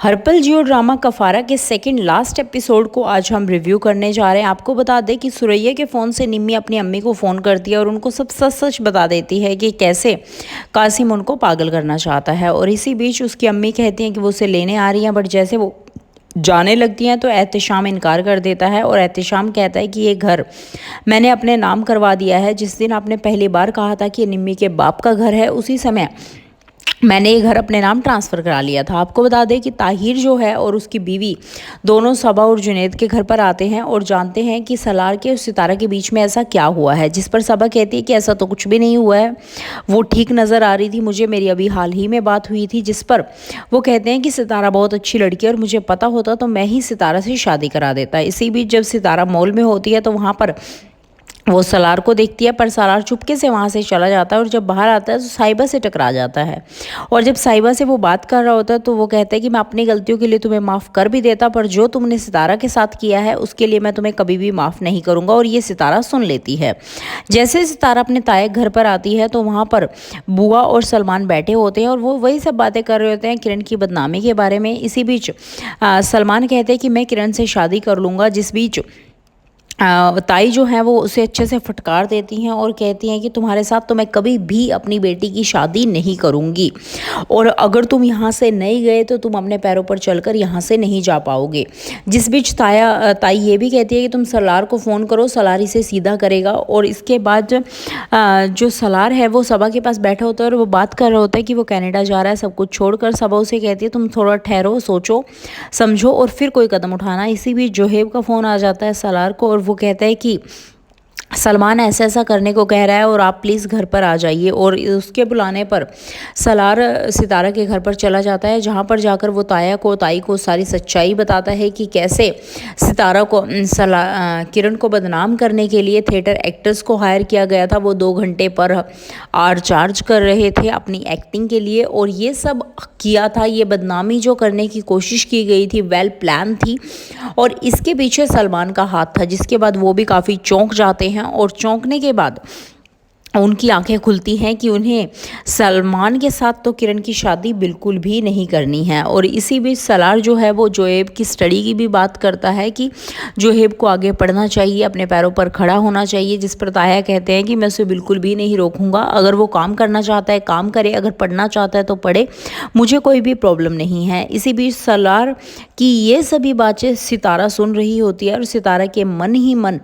हर्पल जियो drama कफारा के second last episode को आज हम रिव्यू करने जा रहे हैं। आपको बता दें कि सुरैया के फ़ोन से निम्मी अपनी अम्मी को फ़ोन करती है और उनको सब सच सच बता देती है कि कैसे कासिम उनको पागल करना चाहता है। और इसी बीच उसकी अम्मी कहती हैं कि वो उसे लेने आ रही हैं, बट जैसे वो जाने लगती हैं तो एहतशाम इनकार कर देता है और एहतशाम कहता है कि ये घर मैंने अपने नाम करवा दिया है। जिस दिन आपने पहली बार कहा था कि निम्मी के बाप का घर है, उसी समय मैंने ये घर अपने नाम ट्रांसफ़र करा लिया था। आपको बता दें कि ताहिर जो है और उसकी बीवी दोनों सबा और जुनैद के घर पर आते हैं और जानते हैं कि सलार के और सितारा के बीच में ऐसा क्या हुआ है, जिस पर सबा कहती है कि ऐसा तो कुछ भी नहीं हुआ है, वो ठीक नज़र आ रही थी मुझे, मेरी अभी हाल ही में बात हुई थी। जिस पर वो कहते हैं कि सितारा बहुत अच्छी लड़की है और मुझे पता होता तो मैं ही सितारा से शादी करा देता। इसी बीच जब सितारा मॉल में होती है तो वहाँ पर वो सलार को देखती है, पर सलार चुपके से वहाँ से चला जाता है और जब बाहर आता है तो साहिबा से टकरा जाता है। और जब साहिबा से वो बात कर रहा होता है तो वो कहता है कि मैं अपनी गलतियों के लिए तुम्हें माफ़ कर भी देता, पर जो तुमने सितारा के साथ किया है उसके लिए मैं तुम्हें कभी भी माफ़ नहीं करूँगा। और ये सितारा सुन लेती है। जैसे सितारा अपने ताए घर पर आती है तो वहाँ पर बुआ और सलमान बैठे होते हैं और वो वही सब बातें कर रहे होते हैं किरण की बदनामी के बारे में। इसी बीच सलमान कहते हैं कि मैं किरण से शादी कर लूँगा। जिस बीच ताई जो है वो उसे अच्छे से फटकार देती हैं और कहती हैं कि तुम्हारे साथ तो मैं कभी भी अपनी बेटी की शादी नहीं करूँगी, और अगर तुम यहाँ से नहीं गए तो तुम अपने पैरों पर चलकर यहाँ से नहीं जा पाओगे। जिस बीच ताई ये भी कहती है कि तुम सलार को फ़ोन करो, सलार इसे सीधा करेगा। और इसके बाद जो सलार है वो सबा के पास बैठा होता है और वो बात कर रहा होता है कि वो कनाडा जा रहा है सब कुछ छोड़कर। सबा उसे कहती है तुम थोड़ा ठहरो, सोचो समझो और फिर कोई कदम उठाना। इसी बीच जोहेब का फ़ोन आ जाता है सलार को और वो कहता है कि सलमान ऐसा ऐसा करने को कह रहा है और आप प्लीज़ घर पर आ जाइए। और उसके बुलाने पर सलार सितारा के घर पर चला जाता है, जहाँ पर जाकर वो ताई को सारी सच्चाई बताता है कि कैसे सितारा को किरण को बदनाम करने के लिए थिएटर एक्टर्स को हायर किया गया था। वो 2 घंटे पर आर चार्ज कर रहे थे अपनी एक्टिंग के लिए, और ये सब किया था, ये बदनामी जो करने की कोशिश की गई थी वेल प्लान थी और इसके पीछे सलमान का हाथ था। जिसके बाद वो भी काफ़ी चौंक जाते हैं और चौंकने के बाद उनकी आंखें खुलती हैं कि उन्हें सलमान के साथ तो किरण की शादी बिल्कुल भी नहीं करनी है। और इसी बीच सलार जो है वो जोहेब की स्टडी की भी बात करता है कि जोहेब को आगे पढ़ना चाहिए, अपने पैरों पर खड़ा होना चाहिए। जिस पर ताया कहते हैं कि मैं उसे बिल्कुल भी नहीं रोकूंगा, अगर वो काम करना चाहता है काम करे, अगर पढ़ना चाहता है तो पढ़े, मुझे कोई भी प्रॉब्लम नहीं है। इसी बीच सलार की ये सभी बातें सितारा सुन रही होती है और सितारा के मन ही मन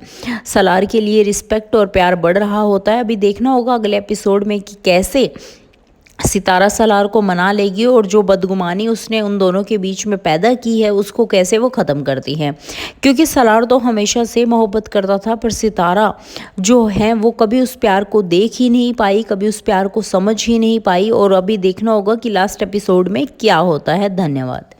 सलार के लिए रिस्पेक्ट और प्यार बढ़ रहा होता है। अभी देखना होगा अगले एपिसोड में कि कैसे सितारा सलार को मना लेगी और जो बदगुमानी उसने उन दोनों के बीच में पैदा की है उसको कैसे वो ख़त्म करती है। क्योंकि सलार तो हमेशा से मोहब्बत करता था, पर सितारा जो है वो कभी उस प्यार को देख ही नहीं पाई, कभी उस प्यार को समझ ही नहीं पाई। और अभी देखना होगा कि लास्ट एपिसोड में क्या होता है। धन्यवाद।